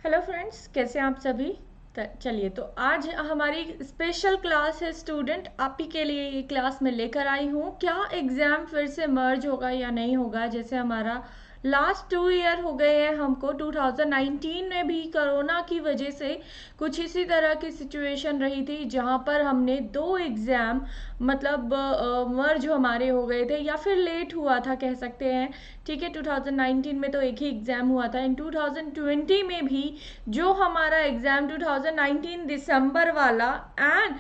Hello friends, कैसे हैं आप सभी। चलिए, तो आज हमारी स्पेशल क्लास है स्टूडेंट। आप ही के लिए ये क्लास मैं लेकर आई हूँ। क्या एग्ज़ाम फिर से मर्ज होगा या नहीं होगा। जैसे हमारा लास्ट 2 ईयर हो गए हैं हमको। 2019 में भी कोरोना की वजह से कुछ इसी तरह की सिचुएशन रही थी, जहाँ पर हमने 2 एग्ज़ाम मतलब मर्ज हमारे हो गए थे या फिर लेट हुआ था कह सकते हैं। ठीक है, 2019 में तो एक ही एग्ज़ाम हुआ था। इन 2020 में भी जो हमारा एग्ज़ाम 2019 दिसंबर वाला एंड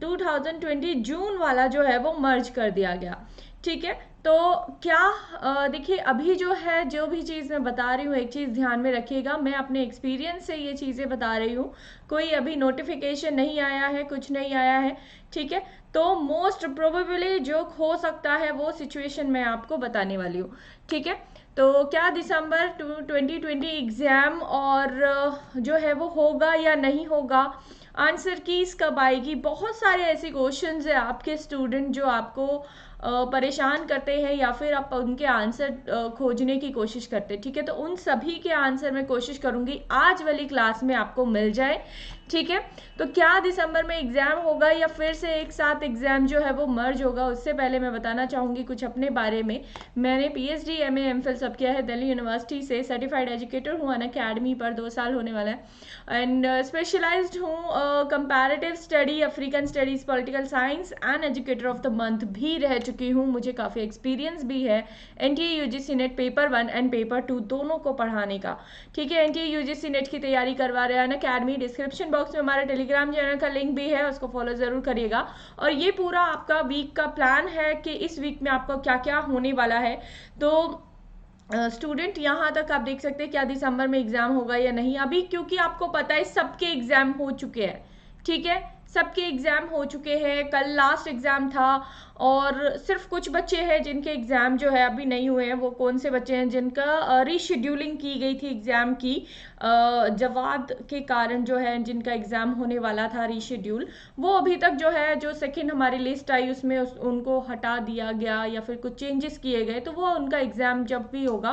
2020 जून वाला जो है वो मर्ज कर दिया गया। ठीक है, तो क्या देखिए, अभी जो है जो भी चीज़ मैं बता रही हूँ, एक चीज़ ध्यान में रखिएगा, मैं अपने एक्सपीरियंस से ये चीज़ें बता रही हूँ। कोई अभी नोटिफिकेशन नहीं आया है, कुछ नहीं आया है। ठीक है, तो मोस्ट प्रोबेबली जो हो सकता है वो सिचुएशन मैं आपको बताने वाली हूँ। ठीक है, तो क्या दिसंबर 2020 एग्ज़ाम और जो है वो होगा या नहीं होगा। आंसर कीज कब आएगी। बहुत सारे ऐसे क्वेश्चंस है आपके स्टूडेंट जो आपको परेशान करते हैं या फिर आप उनके आंसर खोजने की कोशिश करते हैं। ठीक है, तो उन सभी के आंसर मैं कोशिश करूंगी आज वाली क्लास में आपको मिल जाए। ठीक है, तो क्या दिसंबर में एग्ज़ाम होगा या फिर से एक साथ एग्ज़ाम जो है वो मर्ज होगा, उससे पहले मैं बताना चाहूँगी कुछ अपने बारे में। मैंने पीएचडी एमए एमफिल सब किया है दिल्ली यूनिवर्सिटी से। सर्टिफाइड एजुकेटर हूँ अनअकैडमी पर, 2 साल होने वाला है। एंड स्पेशलाइज्ड हूँ comparative study, African studies, political science and educator of the month भी रह चुकी हूँ। मुझे काफ़ी एक्सपीरियंस भी है NTA UGC net paper 1 and paper 2 दोनों को पढ़ाने का। ठीक है, एनटीए यूजीसी नेट की तैयारी करवा रहे हैं अनअकैडमी। डिस्क्रिप्शन बॉक्स में हमारा टेलीग्राम चैनल का लिंक भी है, उसको फॉलो ज़रूर करिएगा। और ये पूरा आपका वीक का प्लान है कि इस वीक में आपको क्या क्या होने वाला है। तो स्टूडेंट यहाँ तक आप देख सकते हैं क्या दिसंबर में एग्ज़ाम होगा या नहीं। अभी क्योंकि आपको पता है सबके एग्ज़ाम हो चुके हैं। ठीक है, सबके एग्ज़ाम हो चुके हैं। कल लास्ट एग्ज़ाम था और सिर्फ कुछ बच्चे हैं जिनके एग्ज़ाम जो है अभी नहीं हुए हैं। वो कौन से बच्चे हैं जिनका रीशेड्यूलिंग की गई थी एग्ज़ाम की जवाब के कारण, जो है जिनका एग्ज़ाम होने वाला था रीशेड्यूल, वो अभी तक जो है जो सेकंड हमारी लिस्ट आई उसमें उनको हटा दिया गया या फिर कुछ चेंजेस किए गए। तो वो उनका एग्ज़ाम जब भी होगा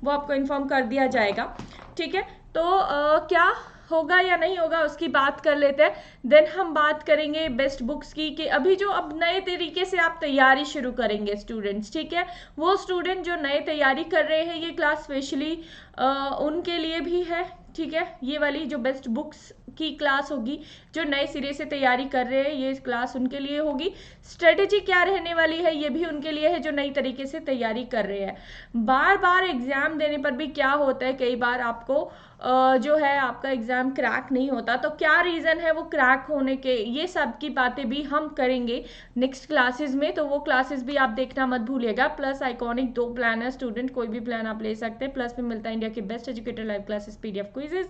वो आपको इन्फॉर्म कर दिया जाएगा। ठीक है, तो क्या होगा या नहीं होगा उसकी बात कर लेते हैं। देन हम बात करेंगे बेस्ट बुक्स की, कि अभी जो अब नए तरीके से आप तैयारी शुरू करेंगे स्टूडेंट्स। ठीक है, वो स्टूडेंट जो नए तैयारी कर रहे हैं, ये क्लास स्पेशली उनके लिए भी है। ठीक है, ये वाली जो बेस्ट बुक्स की क्लास होगी, जो नए सिरे से तैयारी कर रहे हैं, ये क्लास उनके लिए होगी। स्ट्रेटेजी क्या रहने वाली है, ये भी उनके लिए है जो नई तरीके से तैयारी कर रहे हैं। बार बार एग्जाम देने पर भी क्या होता है, कई बार आपको जो है आपका एग्जाम क्रैक नहीं होता। तो क्या रीज़न है वो क्रैक होने के, ये सब की बातें भी हम करेंगे नेक्स्ट क्लासेस में। तो वो क्लासेस भी आप देखना मत भूलिएगा। प्लस आइकॉनिक 2 प्लान है स्टूडेंट, कोई भी प्लान आप ले सकते हैं। प्लस में मिलता है इंडिया के best educator live classes, PDF quizzes,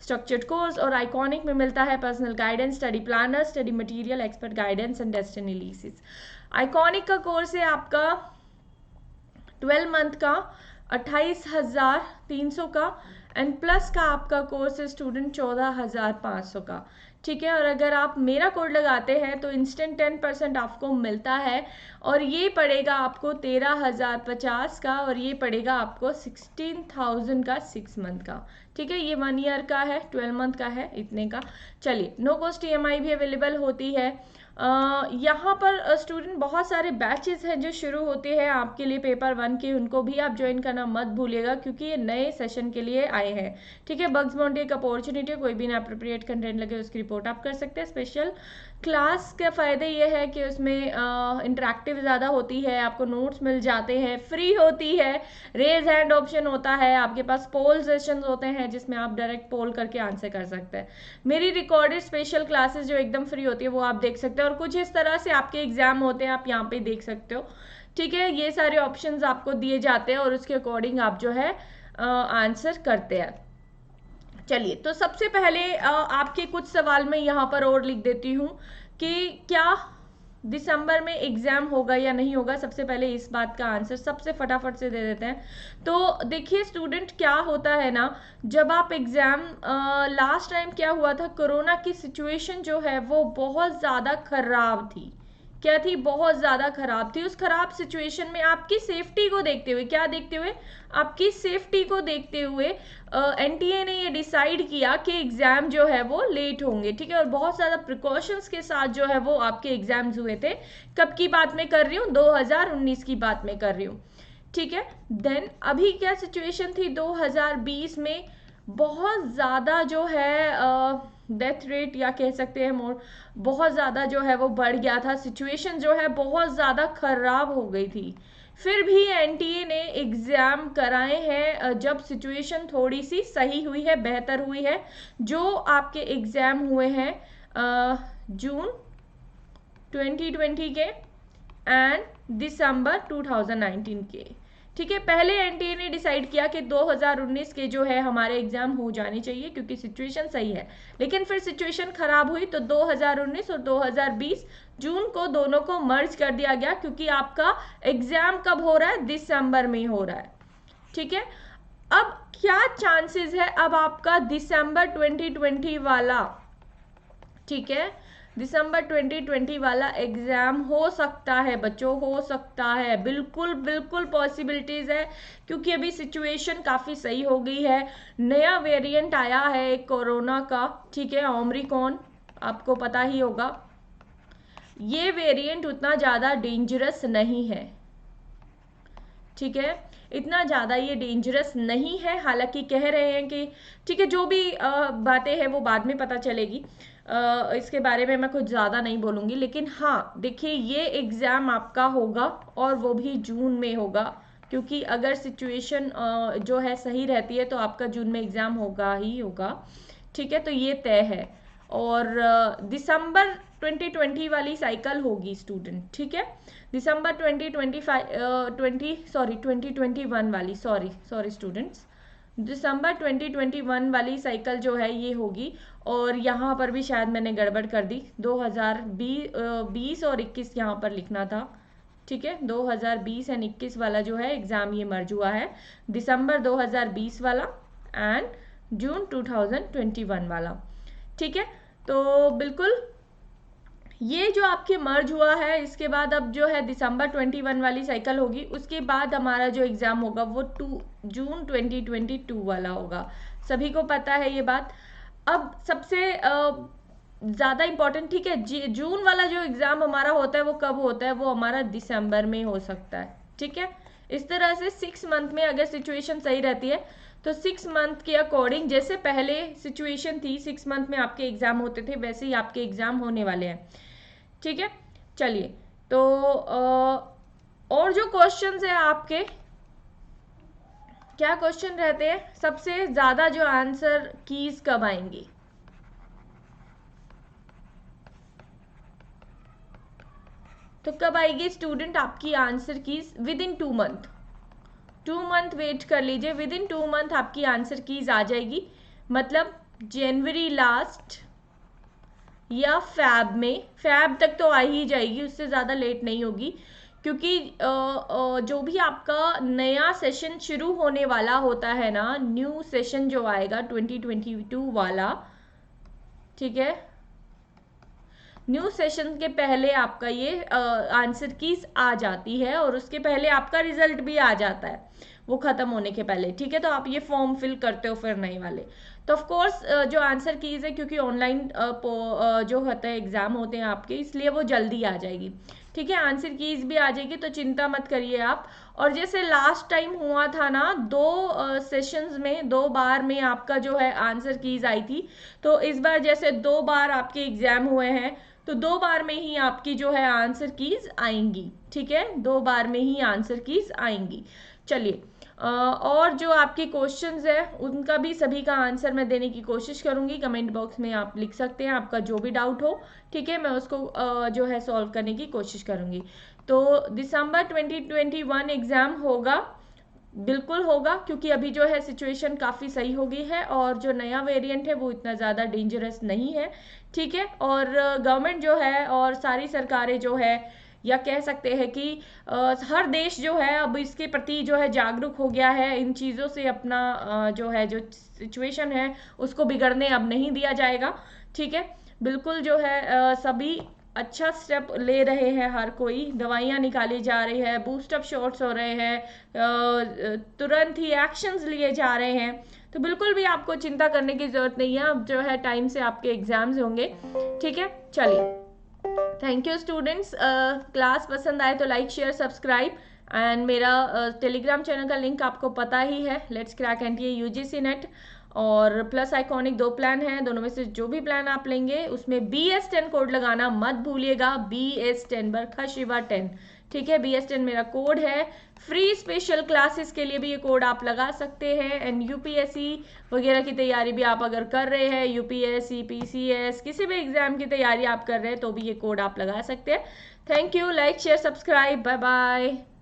structured course. और आइकॉनिक में मिलता है personal guidance, study planner, study material, expert guidance and test analysis. Iconic का कोर्स है आपका 12 मंथ का 28,300 का। एंड प्लस का आपका कोर्स है स्टूडेंट 14,500 का। ठीक है, और अगर आप मेरा कोड लगाते हैं तो इंस्टेंट 10% आपको मिलता है। और ये पड़ेगा आपको 13,050 का, और ये पड़ेगा आपको 16,000 का 6 मंथ का। ठीक है, ये 1 ईयर का है, 12 मंथ का है, इतने का। चलिए, नो कॉस्ट ईएमआई भी अवेलेबल होती है। यहाँ पर स्टूडेंट बहुत सारे बैचेस हैं जो शुरू होते हैं आपके लिए पेपर 1 के, उनको भी आप ज्वाइन करना मत भूलिएगा क्योंकि ये नए सेशन के लिए आए हैं। ठीक है, बग्स बाउंड्री एक अपॉर्चुनिटी है, कोई भी ना अप्रोप्रिएट कंटेंट लगे उसकी रिपोर्ट आप कर सकते हैं। स्पेशल क्लास के फ़ायदे ये है कि उसमें इंटरेक्टिव ज़्यादा होती है, आपको नोट्स मिल जाते हैं, फ्री होती है, रेज हैंड ऑप्शन होता है, आपके पास पोल सेशंस होते हैं जिसमें आप डायरेक्ट पोल करके आंसर कर सकते हैं। मेरी रिकॉर्डेड स्पेशल क्लासेस जो एकदम फ्री होती है वो आप देख सकते हैं। और कुछ इस तरह से आपके एग्जाम होते हैं, आप यहाँ पे देख सकते हो। ठीक है, ये सारे ऑप्शंस आपको दिए जाते हैं और उसके अकॉर्डिंग आप जो है आंसर करते हैं। चलिए, तो सबसे पहले आपके कुछ सवाल मैं यहाँ पर और लिख देती हूँ कि क्या दिसंबर में एग्जाम होगा या नहीं होगा। सबसे पहले इस बात का आंसर सबसे फटाफट से दे देते हैं। तो देखिए स्टूडेंट, क्या होता है ना, जब आप एग्जाम लास्ट टाइम क्या हुआ था, कोरोना की सिचुएशन जो है वो बहुत ज़्यादा खराब थी। क्या थी, बहुत ज़्यादा खराब थी। उस खराब सिचुएशन में आपकी सेफ्टी को देखते हुए, क्या देखते हुए, आपकी सेफ्टी को देखते हुए एनटीए ने ये डिसाइड किया कि एग्ज़ाम जो है वो लेट होंगे, ठीक है। और बहुत ज़्यादा प्रिकॉशंस के साथ जो है वो आपके एग्ज़ाम्स हुए थे। कब की बात मैं कर रही हूँ, 2019 की बात मैं कर रही हूँ, ठीक है। देन अभी क्या सिचुएशन थी 2020 में, बहुत ज़्यादा जो है डेथ रेट या कह सकते हैं मोर, बहुत ज़्यादा जो है वो बढ़ गया था, सिचुएशन जो है बहुत ज़्यादा ख़राब हो गई थी। फिर भी एनटीए ने एग्ज़ाम कराए हैं जब सिचुएशन थोड़ी सी सही हुई है, बेहतर हुई है। जो आपके एग्ज़ाम हुए हैं जून 2020 के एंड दिसंबर 2019 के, ठीक है। पहले एनटीए ने डिसाइड किया कि 2019 के जो है हमारे एग्जाम हो जाने चाहिए क्योंकि सिचुएशन सही है, लेकिन फिर सिचुएशन खराब हुई तो 2019 और 2020 जून को दोनों को मर्ज कर दिया गया, क्योंकि आपका एग्जाम कब हो रहा है, दिसंबर में हो रहा है, ठीक है। अब क्या चांसेस है अब आपका दिसंबर 2020 वाला, ठीक है, दिसंबर 2020 वाला एग्जाम हो सकता है बच्चों, हो सकता है, बिल्कुल बिल्कुल पॉसिबिलिटीज है, क्योंकि अभी सिचुएशन काफ़ी सही हो गई है। नया वेरिएंट आया है कोरोना का, ठीक है, ओमिक्रॉन, आपको पता ही होगा। ये वेरिएंट उतना ज़्यादा डेंजरस नहीं है, ठीक है, इतना ज़्यादा ये डेंजरस नहीं है। हालांकि कह रहे हैं कि, ठीक है, जो भी बातें हैं वो बाद में पता चलेगी, इसके बारे में मैं कुछ ज़्यादा नहीं बोलूँगी। लेकिन हाँ देखिए, ये एग्ज़ाम आपका होगा और वो भी जून में होगा, क्योंकि अगर सिचुएशन जो है सही रहती है तो आपका जून में एग्ज़ाम होगा ही होगा, ठीक है, तो ये तय है। और दिसंबर 2020 वाली साइकिल होगी स्टूडेंट, ठीक है, दिसंबर 2021 वाली, सॉरी स्टूडेंट्स, दिसंबर 2021 वाली साइकिल जो है ये होगी। और यहाँ पर भी शायद मैंने गड़बड़ कर दी, 2020 और 21 यहाँ पर लिखना था, ठीक है, 2020 एंड 21 वाला जो है एग्ज़ाम ये मर्ज हुआ है, दिसंबर 2020 वाला एंड जून 2021 वाला, ठीक है। तो बिल्कुल ये जो आपके मर्ज हुआ है, इसके बाद अब जो है दिसंबर 21 वाली साइकिल होगी, उसके बाद हमारा जो एग्ज़ाम होगा वो जून 2022 वाला होगा, सभी को पता है ये बात। अब सबसे ज़्यादा इम्पोर्टेंट, ठीक है, जून वाला जो एग्ज़ाम हमारा होता है वो कब होता है, वो हमारा दिसंबर में हो सकता है, ठीक है। इस तरह से 6 मंथ में अगर सिचुएशन सही रहती है तो 6 मंथ के अकॉर्डिंग, जैसे पहले सिचुएशन थी 6 मंथ में आपके एग्ज़ाम होते थे, वैसे ही आपके एग्ज़ाम होने वाले हैं, ठीक है। चलिए, तो और जो क्वेश्चंस है आपके, क्या क्वेश्चन रहते हैं, सबसे ज़्यादा जो आंसर कीज कब आएंगी, तो कब आएगी स्टूडेंट आपकी answer keys, within 2 month, 2 month wait कर लीजिए, विद इन 2 मंथ आपकी आंसर कीज आ जाएगी। मतलब जनवरी लास्ट या फैब में, फैब तक तो आ ही जाएगी, उससे ज़्यादा लेट नहीं होगी, क्योंकि जो भी आपका नया सेशन शुरू होने वाला होता है ना, न्यू सेशन जो आएगा 2022 वाला, ठीक है, न्यू सेशन के पहले आपका ये आंसर कीज आ जाती है और उसके पहले आपका रिजल्ट भी आ जाता है, वो ख़त्म होने के पहले, ठीक है। तो आप ये फॉर्म फिल करते हो फिर नए वाले, तो ऑफ कोर्स जो आंसर कीज है, क्योंकि ऑनलाइन जो होता है एग्ज़ाम होते हैं आपके, इसलिए वो जल्दी आ जाएगी, ठीक है, आंसर कीज भी आ जाएगी, तो चिंता मत करिए आप। और जैसे लास्ट टाइम हुआ था ना, 2 सेशंस में 2 बार में आपका जो है आंसर कीज आई थी, तो इस बार जैसे 2 बार आपके एग्ज़ाम हुए हैं, तो 2 बार में ही आपकी जो है आंसर कीज आएंगी, ठीक है, 2 बार में ही आंसर कीज आएंगी। चलिए, और जो आपके क्वेश्चंस है उनका भी सभी का आंसर मैं देने की कोशिश करूंगी, कमेंट बॉक्स में आप लिख सकते हैं आपका जो भी डाउट हो, ठीक है, मैं उसको जो है सॉल्व करने की कोशिश करूंगी। तो दिसंबर 2021 एग्ज़ाम होगा, बिल्कुल होगा, क्योंकि अभी जो है सिचुएशन काफ़ी सही हो गई है और जो नया वेरिएंट है वो इतना ज़्यादा डेंजरस नहीं है, ठीक है। और गवर्नमेंट जो है और सारी सरकारें जो है, या कह सकते हैं कि हर देश जो है अब इसके प्रति जो है जागरूक हो गया है, इन चीज़ों से अपना जो है जो सिचुएशन है उसको बिगड़ने अब नहीं दिया जाएगा, ठीक है। बिल्कुल जो है सभी अच्छा स्टेप ले रहे हैं, हर कोई दवाइयाँ निकाली जा रही है, बूस्टअप शॉट्स हो रहे हैं, तुरंत ही एक्शंस लिए जा रहे हैं। तो बिल्कुल भी आपको चिंता करने की ज़रूरत नहीं है, अब जो है टाइम से आपके एग्ज़ाम्स होंगे। ठीक है, चलिए, थैंक यू स्टूडेंट्स। क्लास पसंद आए तो लाइक शेयर सब्सक्राइब, एंड मेरा टेलीग्राम चैनल का लिंक आपको पता ही है, let's crack NTA UGC net और प्लस आइकॉनिक, 2 प्लान हैं, दोनों में से जो भी प्लान आप लेंगे उसमें BS10 कोड लगाना मत भूलिएगा, BS10 बरखा शिवा 10। ठीक है, BS10 मेरा कोड है। फ्री स्पेशल क्लासेस के लिए भी ये कोड आप लगा सकते हैं, एंड यूपीएससी वगैरह की तैयारी भी आप अगर कर रहे हैं, यूपीएससी, पीसीएस, किसी भी एग्जाम की तैयारी आप कर रहे हैं तो भी ये कोड आप लगा सकते हैं। Thank you, like share subscribe, bye bye.